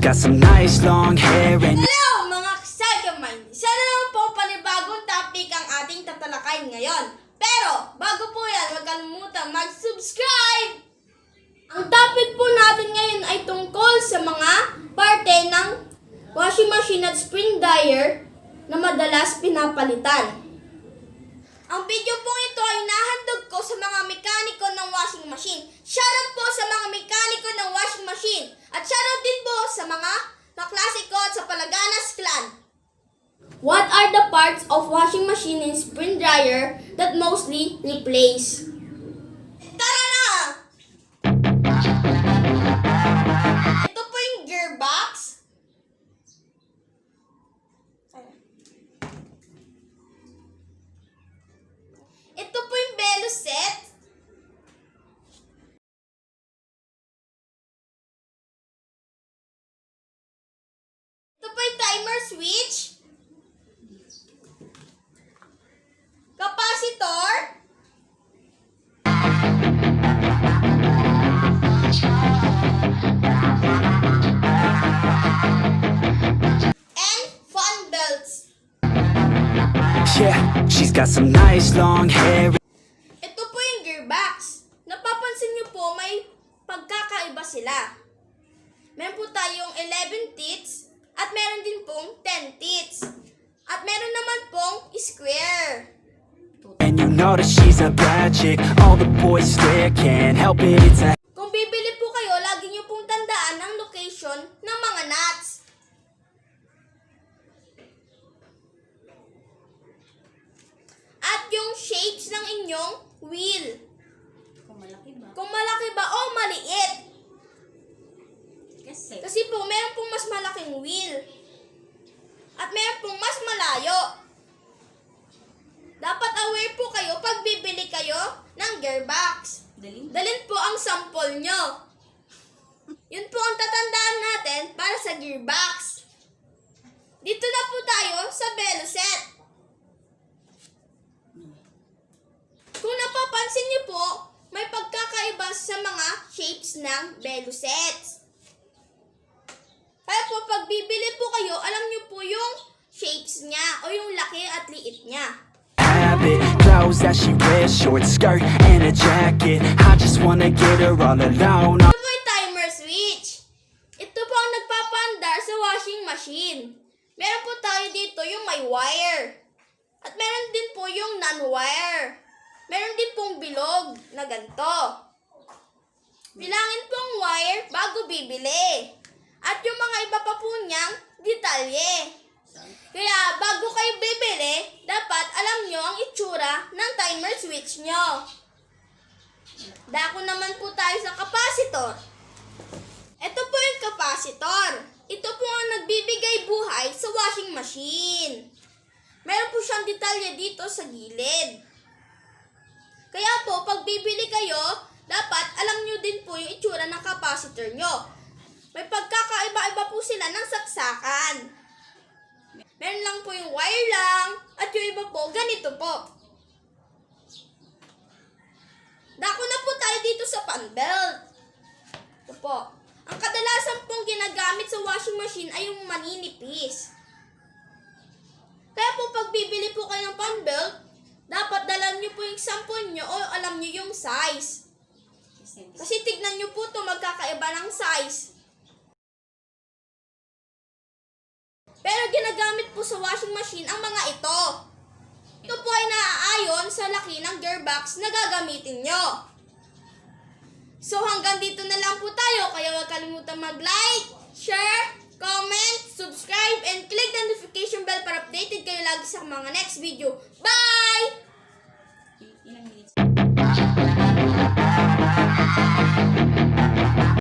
got some nice long hair and Hello mga Xyril! Isa na naman po panibagong topic ang ating tatalakayin ngayon. Pero bago po yan, huwag kalimutan mag-subscribe! Ang topic po natin ngayon ay tungkol sa mga parte ng washing machine at spring dryer na madalas pinapalitan. Ang video po ito ay nahandog ko sa mga mekaniko ng washing machine. Shoutout po sa mga mekaniko ng washing machine. At shoutout din po sa mga kaklase ko at sa Palaganas clan. What are the parts of washing machine and spring dryer that mostly replace? Tara na! Ito po yung gearbox. Ito po yung belo set. Ito po yung timer switch. Capacitor. And fan belts. yeah, she's got some nice long hair. Ito po yung gearbox. Napapansin niyo po may pagkakaiba sila. Meron po tayong 11 teats at meron din pong 10 teats. At meron naman pong square. And you know that she's a bad chick. All the boys stare, can't help it, it's a Kung bibili po kayo, lagi niyo pong tandaan ang location ng mga nuts. At yung shapes ng inyong wheel. Kung malaki ba o maliit. Kasi po, meron pong mas malaking wheel. At meron pong mas malayo. Dapat aware po kayo pag bibili kayo ng gearbox. Dalhin po ang sample nyo. Yun po ang tatandaan natin para sa gearbox. Dito na po tayo sa belo set. Kung napapansin niyo po, may pagkakaiba sa mga shapes ng belo sets. Kaya po pag bibili po kayo, alam niyo po yung shapes niya o yung laki at liit niya. habit. Clothes that she wears, short skirt and a jacket. I just wanna get her all alone. Ito po yung timer switch. Ito po ang nagpapaandar sa washing machine. Meron po tayo dito yung may wire. At meron din po yung non-wire. Meron din pong bilog na ganito. Bilangin pong wire bago bibili. At yung mga iba pa po niyang detalye. Kaya bago kayo bibili, dapat alam nyo ang itsura ng timer switch nyo. Dako naman po tayo sa capacitor. Ito po yung capacitor. Ito po ang nagbibigay buhay sa washing machine. Meron po siyang detalye dito sa gilid. Kaya po, pag bibili kayo, dapat alam nyo din po yung itsura ng capacitor nyo. May pagkakaiba-iba po sila ng saksakan. Meron lang po yung wire lang, at yung iba po, ganito po. Dako na po tayo dito sa fan belt. Ito po. Ang kadalasan pong ginagamit sa washing machine ay yung maninipis. Kaya po pag bibili po kayo ng fan belt, dapat dalan nyo po yung sample nyo o alam nyo yung size. Kasi tignan nyo po ito, magkakaiba ng size. Pero ginagamit po sa washing machine ang mga ito. Ito po ay naaayon sa laki ng gearbox na gagamitin nyo. So hanggang dito na lang po tayo. Kaya huwag kalimutan mag-like, share, comment, subscribe, and click the notification bell para updated kayo lagi sa mga next video.